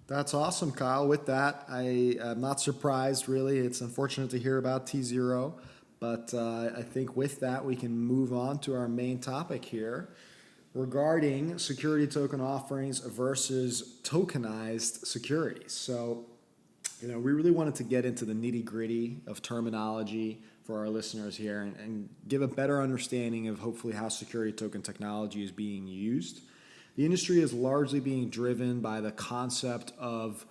That's awesome, Kyle. With that, I am not surprised, really. It's unfortunate to hear about T0, but I think with that, we can move on to our main topic here regarding security token offerings versus tokenized securities. So, we really wanted to get into the nitty gritty of terminology for our listeners here and give a better understanding of hopefully how security token technology is being used. The industry is largely being driven by the concept of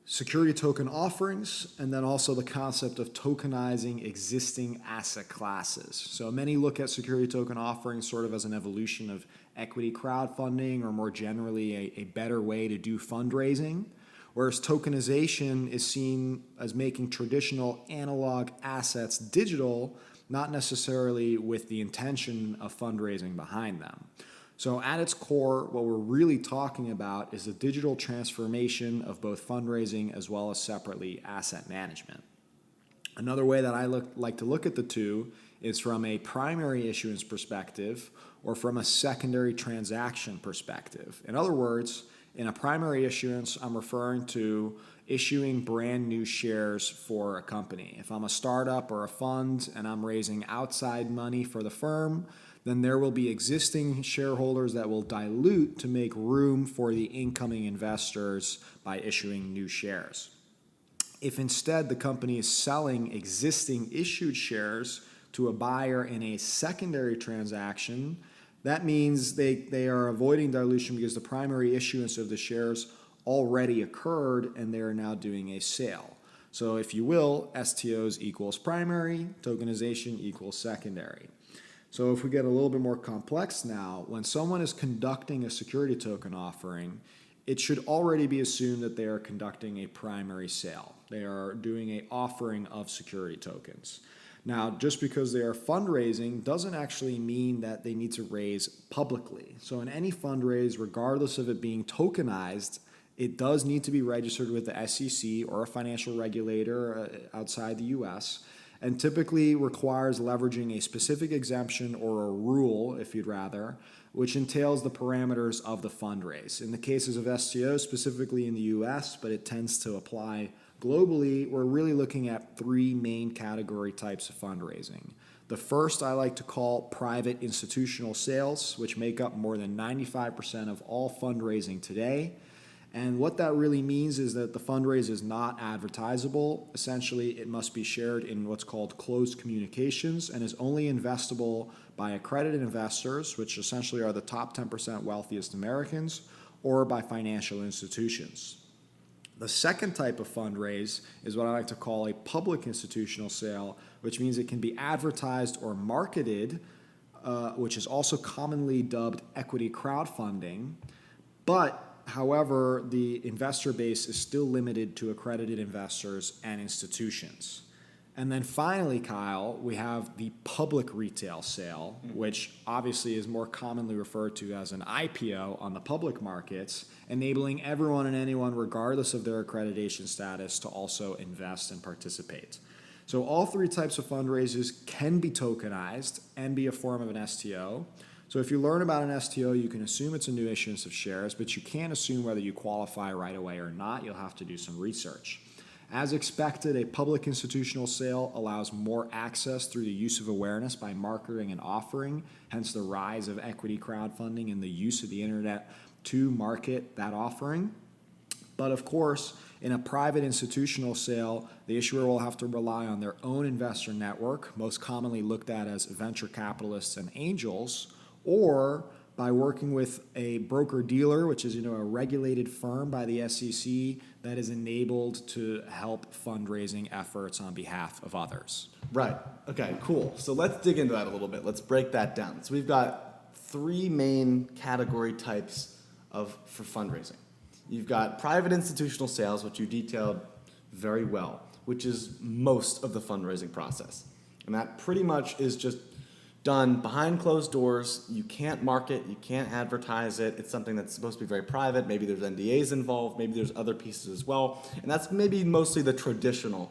security token offerings and then also the concept of tokenizing existing asset classes. So many look at security token offerings sort of as an evolution of equity crowdfunding or more generally a better way to do fundraising. Whereas tokenization is seen as making traditional analog assets digital, not necessarily with the intention of fundraising behind them. So at its core, what we're really talking about is the digital transformation of both fundraising as well as separately asset management. Another way that I like to look at the two is from a primary issuance perspective or from a secondary transaction perspective. In other words, in a primary issuance, I'm referring to issuing brand new shares for a company. If I'm a startup or a fund and I'm raising outside money for the firm, then there will be existing shareholders that will dilute to make room for the incoming investors by issuing new shares. If instead the company is selling existing issued shares to a buyer in a secondary transaction, that means they are avoiding dilution because the primary issuance of the shares already occurred and they are now doing a sale. So if you will, STOs equals primary, tokenization equals secondary. So if we get a little bit more complex now, when someone is conducting a security token offering, it should already be assumed that they are conducting a primary sale. They are doing an offering of security tokens. Now, just because they are fundraising doesn't actually mean that they need to raise publicly. So in any fundraise, regardless of it being tokenized, it does need to be registered with the SEC or a financial regulator outside the US, and typically requires leveraging a specific exemption or a rule, if you'd rather, which entails the parameters of the fundraise. In the cases of STOs, specifically in the US, but it tends to apply globally, we're really looking at three main category types of fundraising. The first I like to call private institutional sales, which make up more than 95% of all fundraising today. And what that really means is that the fundraise is not advertisable. Essentially, it must be shared in what's called closed communications and is only investable by accredited investors, which essentially are the top 10% wealthiest Americans, or by financial institutions. The second type of fundraise is what I like to call a public institutional sale, which means it can be advertised or marketed, which is also commonly dubbed equity crowdfunding. But, however, the investor base is still limited to accredited investors and institutions. And then finally, Kyle, we have the public retail sale, which obviously is more commonly referred to as an IPO on the public markets, enabling everyone and anyone, regardless of their accreditation status, to also invest and participate. So all three types of fundraisers can be tokenized and be a form of an STO. So if you learn about an STO, you can assume it's a new issuance of shares, but you can't assume whether you qualify right away or not. You'll have to do some research. As expected, a public institutional sale allows more access through the use of awareness by marketing and offering, hence the rise of equity crowdfunding and the use of the internet to market that offering. But of course, in a private institutional sale, the issuer will have to rely on their own investor network, most commonly looked at as venture capitalists and angels, or by working with a broker-dealer, which is a regulated firm by the SEC that is enabled to help fundraising efforts on behalf of others. Right. Okay, cool. So let's dig into that a little bit. Let's break that down. So we've got three main category types for fundraising. You've got private institutional sales, which you detailed very well, which is most of the fundraising process. And that pretty much is just done behind closed doors. You can't market, you can't advertise it. It's something that's supposed to be very private. Maybe there's NDAs involved, maybe there's other pieces as well. And that's maybe mostly the traditional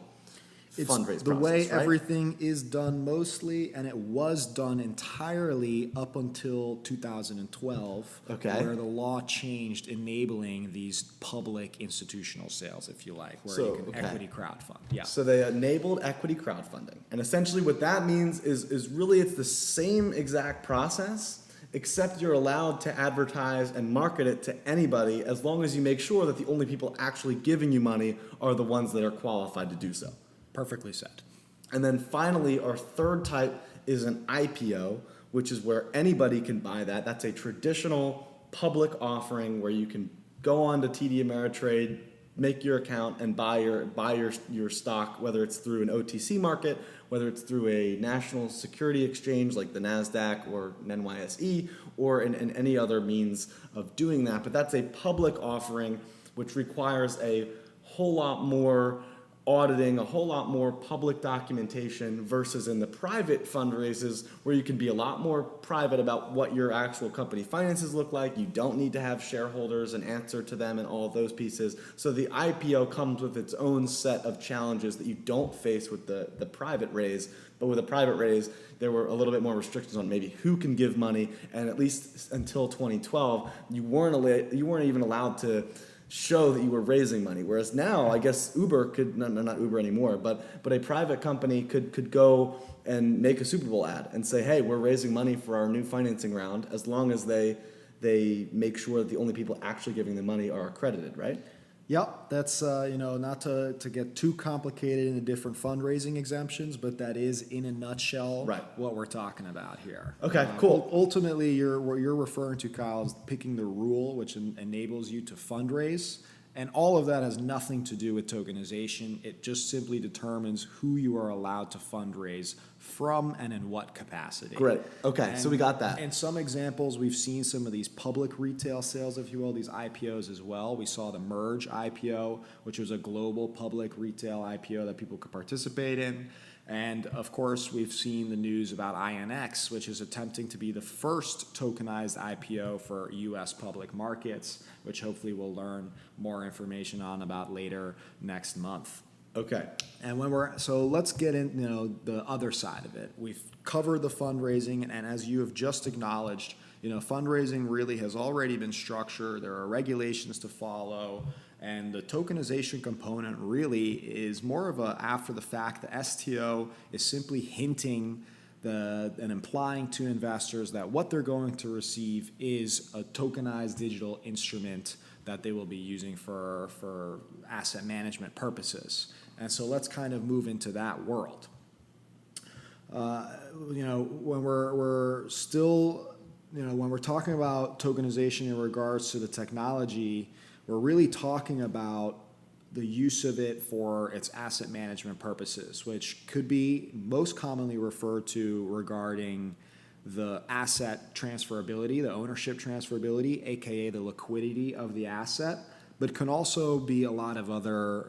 It's fundraise the process, way right? everything is done mostly, and it was done entirely up until 2012, Okay. where the law changed, enabling these public institutional sales, if you like, where So, you can okay. equity crowdfund. Yeah. So they enabled equity crowdfunding. And essentially what that means is really it's the same exact process, except you're allowed to advertise and market it to anybody as long as you make sure that the only people actually giving you money are the ones that are qualified to do so. Perfectly said. And then finally, our third type is an IPO, which is where anybody can buy that. That's a traditional public offering where you can go on to TD Ameritrade, make your account, and buy your stock, whether it's through an OTC market, whether it's through a national security exchange like the NASDAQ or an NYSE, or in any other means of doing that. But that's a public offering, which requires a whole lot more auditing, a whole lot more public documentation versus in the private fundraisers where you can be a lot more private about what your actual company finances look like. You don't need to have shareholders and answer to them and all of those pieces. So the IPO comes with its own set of challenges that you don't face with the private raise. But with a private raise, there were a little bit more restrictions on maybe who can give money, and at least until 2012, you weren't even allowed to show that you were raising money. Whereas now, I guess Uber could, not Uber anymore, but a private company could go and make a Super Bowl ad and say, hey, we're raising money for our new financing round, as long as they make sure that the only people actually giving the money are accredited, right? Yep, that's, not to get too complicated in the different fundraising exemptions, but that is in a nutshell Right. what we're talking about here. Okay, cool. Ultimately, what you're referring to, Kyle, is picking the rule which enables you to fundraise. And all of that has nothing to do with tokenization. It just simply determines who you are allowed to fundraise from and in what capacity. Great. Okay, so we got that. And some examples, we've seen some of these public retail sales, if you will, these IPOs as well. We saw the Merge IPO, which was a global public retail IPO that people could participate in. And of course, we've seen the news about INX, which is attempting to be the first tokenized IPO for US public markets, which hopefully we'll learn more information on about later next month. Okay. And so let's get in, the other side of it. We've covered the fundraising, and as you have just acknowledged, fundraising really has already been structured. There are regulations to follow, and the tokenization component really is more of a after the fact. The STO is simply hinting and implying to investors that what they're going to receive is a tokenized digital instrument that they will be using for asset management purposes. And so let's kind of move into that world. When we're still, when we're talking about tokenization in regards to the technology, we're really talking about the use of it for its asset management purposes, which could be most commonly referred to regarding the asset transferability, the ownership transferability, aka the liquidity of the asset, but can also be a lot of other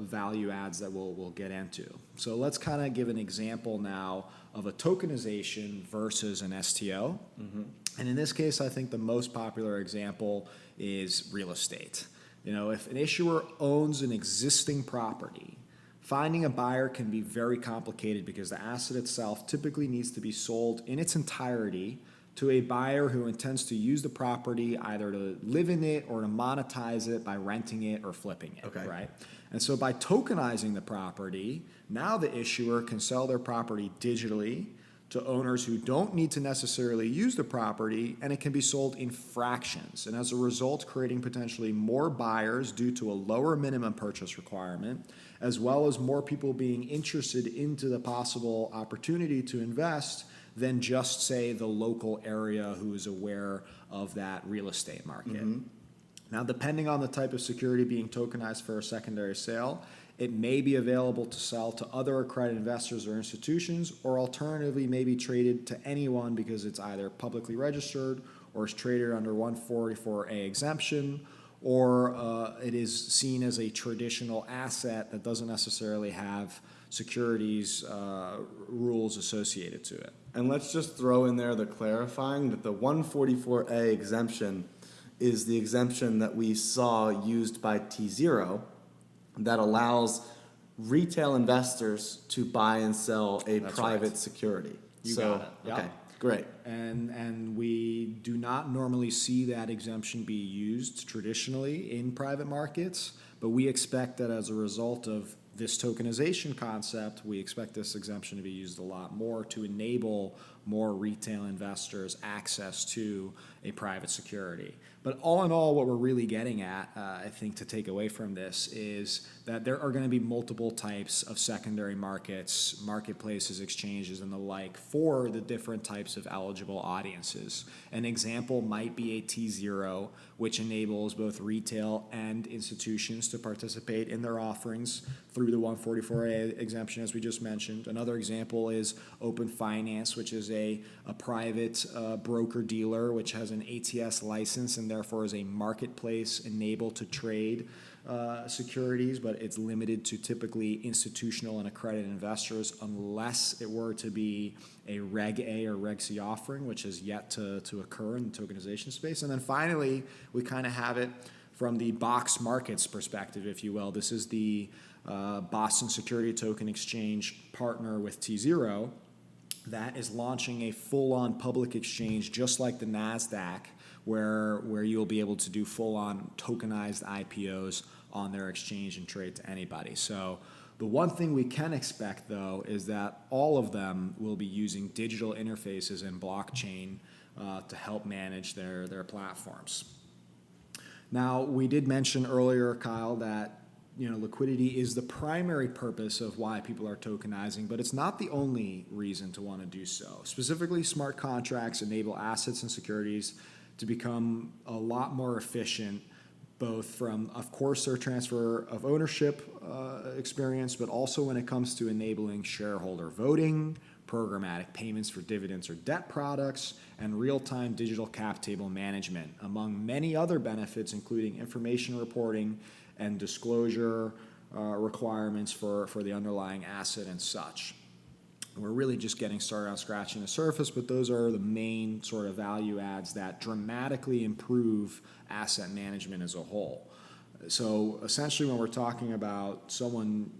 value adds that we'll get into. So let's kind of give an example now of a tokenization versus an STO. Mm-hmm. And in this case, I think the most popular example is real estate. If an issuer owns an existing property, finding a buyer can be very complicated because the asset itself typically needs to be sold in its entirety to a buyer who intends to use the property either to live in it or to monetize it by renting it or flipping it, okay. Right? And so by tokenizing the property, now the issuer can sell their property digitally to owners who don't need to necessarily use the property, and it can be sold in fractions. And as a result, creating potentially more buyers due to a lower minimum purchase requirement, as well as more people being interested into the possible opportunity to invest than just, say, the local area who is aware of that real estate market. Mm-hmm. Now, depending on the type of security being tokenized for a secondary sale, it may be available to sell to other accredited investors or institutions, or alternatively may be traded to anyone because it's either publicly registered or is traded under 144A exemption, or it is seen as a traditional asset that doesn't necessarily have securities rules associated to it. And let's just throw in there the clarifying that the 144A exemption is the exemption that we saw used by T0 that allows retail investors to buy and sell a That's private right. security. You So, got it. Yep. okay, great. And we do not normally see that exemption be used traditionally in private markets, but we expect that as a result of this tokenization concept, we expect this exemption to be used a lot more to enable more retail investors access to a private security. But all in all, what we're really getting at, I think, to take away from this is that there are going to be multiple types of secondary markets, marketplaces, exchanges, and the like for the different types of eligible audiences. An example might be a T0, which enables both retail and institutions to participate in their offerings through the 144A exemption, as we just mentioned. Another example is Open Finance, which is a private broker-dealer, which has an ATS license and therefore is a marketplace enabled to trade securities, but it's limited to typically institutional and accredited investors unless it were to be a Reg A or Reg C offering, which is yet to occur in the tokenization space. And then finally, we kind of have it from the box markets perspective, if you will. This is the Boston Security Token Exchange partner with T0 that is launching a full-on public exchange just like the NASDAQ, where you'll be able to do full-on tokenized IPOs on their exchange and trade to anybody. So the one thing we can expect, though, is that all of them will be using digital interfaces and blockchain to help manage their platforms. Now, we did mention earlier, Kyle, that liquidity is the primary purpose of why people are tokenizing, but it's not the only reason to want to do so. Specifically, smart contracts enable assets and securities to become a lot more efficient, both from, of course, their transfer of ownership experience, but also when it comes to enabling shareholder voting, programmatic payments for dividends or debt products, and real-time digital cap table management, among many other benefits, including information reporting and disclosure requirements for the underlying asset and such. We're really just getting started on scratching the surface, but those are the main sort of value adds that dramatically improve asset management as a whole. So essentially, when we're talking about someone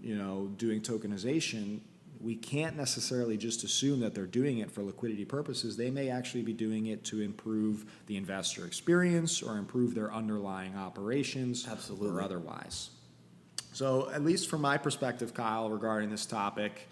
doing tokenization, we can't necessarily just assume that they're doing it for liquidity purposes. They may actually be doing it to improve the investor experience or improve their underlying operations. Absolutely. Or otherwise. So at least from my perspective, Kyle, regarding this topic,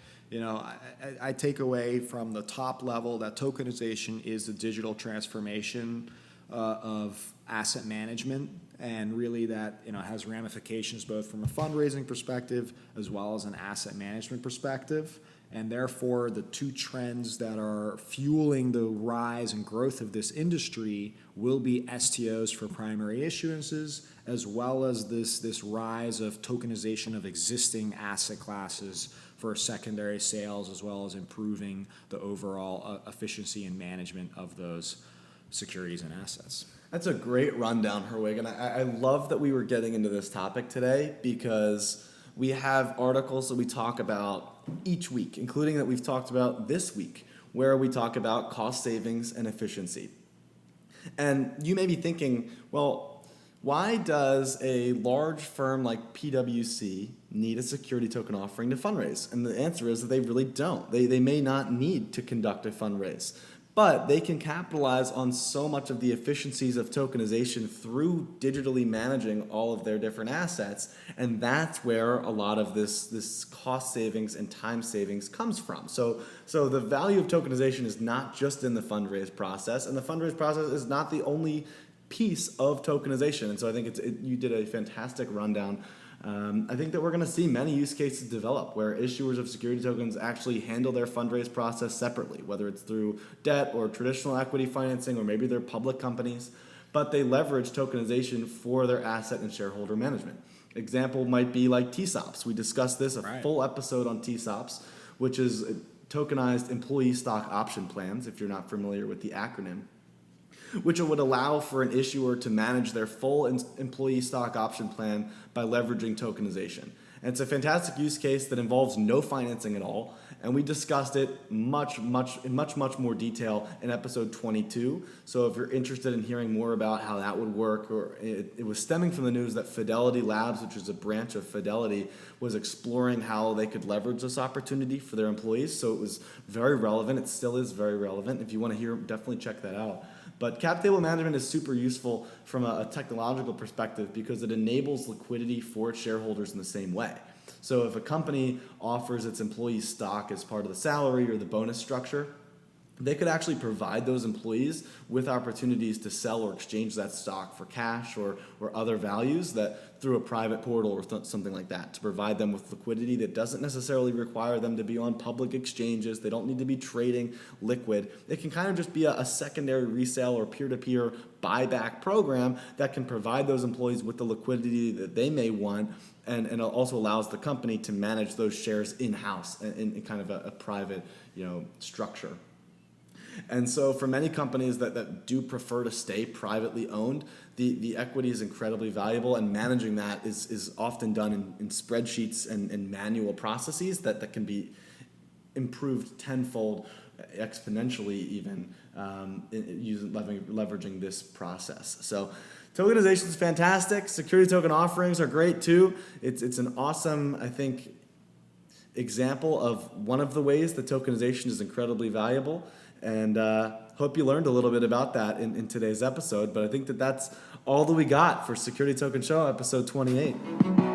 I take away from the top level that tokenization is the digital transformation of asset management, and really that has ramifications both from a fundraising perspective as well as an asset management perspective. And therefore, the two trends that are fueling the rise and growth of this industry will be STOs for primary issuances, as well as this rise of tokenization of existing asset classes for secondary sales, as well as improving the overall efficiency and management of those securities and assets. That's a great rundown, Herwig, and I love that we were getting into this topic today because we have articles that we talk about each week, including that we've talked about this week, where we talk about cost savings and efficiency. And you may be thinking, well, why does a large firm like PwC need a security token offering to fundraise? And the answer is that they really don't. They may not need to conduct a fundraise, but they can capitalize on so much of the efficiencies of tokenization through digitally managing all of their different assets, and that's where a lot of this cost savings and time savings comes from. So the value of tokenization is not just in the fundraise process, and the fundraise process is not the only piece of tokenization. And so I think you did a fantastic rundown. I think that we're going to see many use cases develop where issuers of security tokens actually handle their fundraise process separately, whether it's through debt or traditional equity financing, or maybe they're public companies, but they leverage tokenization for their asset and shareholder management. Example might be like TSOPs. We discussed this, full episode on TSOPs, which is tokenized employee stock option plans, if you're not familiar with the acronym, which would allow for an issuer to manage their full employee stock option plan by leveraging tokenization. And it's a fantastic use case that involves no financing at all. And we discussed it in much more detail in episode 22. So if you're interested in hearing more about how that would work, or it was stemming from the news that Fidelity Labs, which is a branch of Fidelity, was exploring how they could leverage this opportunity for their employees. So it was very relevant. It still is very relevant. If you want to hear, definitely check that out. But cap table management is super useful from a technological perspective because it enables liquidity for its shareholders in the same way. So if a company offers its employees stock as part of the salary or the bonus structure, they could actually provide those employees with opportunities to sell or exchange that stock for cash or other values that through a private portal or something like that, to provide them with liquidity that doesn't necessarily require them to be on public exchanges. They don't need to be trading liquid. It can kind of just be a secondary resale or peer-to-peer buyback program that can provide those employees with the liquidity that they may want, and it also allows the company to manage those shares in-house in kind of a private structure. And so for many companies that do prefer to stay privately owned, the equity is incredibly valuable, and managing that is often done in spreadsheets and manual processes that can be improved tenfold, exponentially even, leveraging this process. So tokenization is fantastic. Security token offerings are great too. It's an awesome, I think, example of one of the ways that tokenization is incredibly valuable. And hope you learned a little bit about that in today's episode. But I think that's all that we got for Security Token Show, episode 28.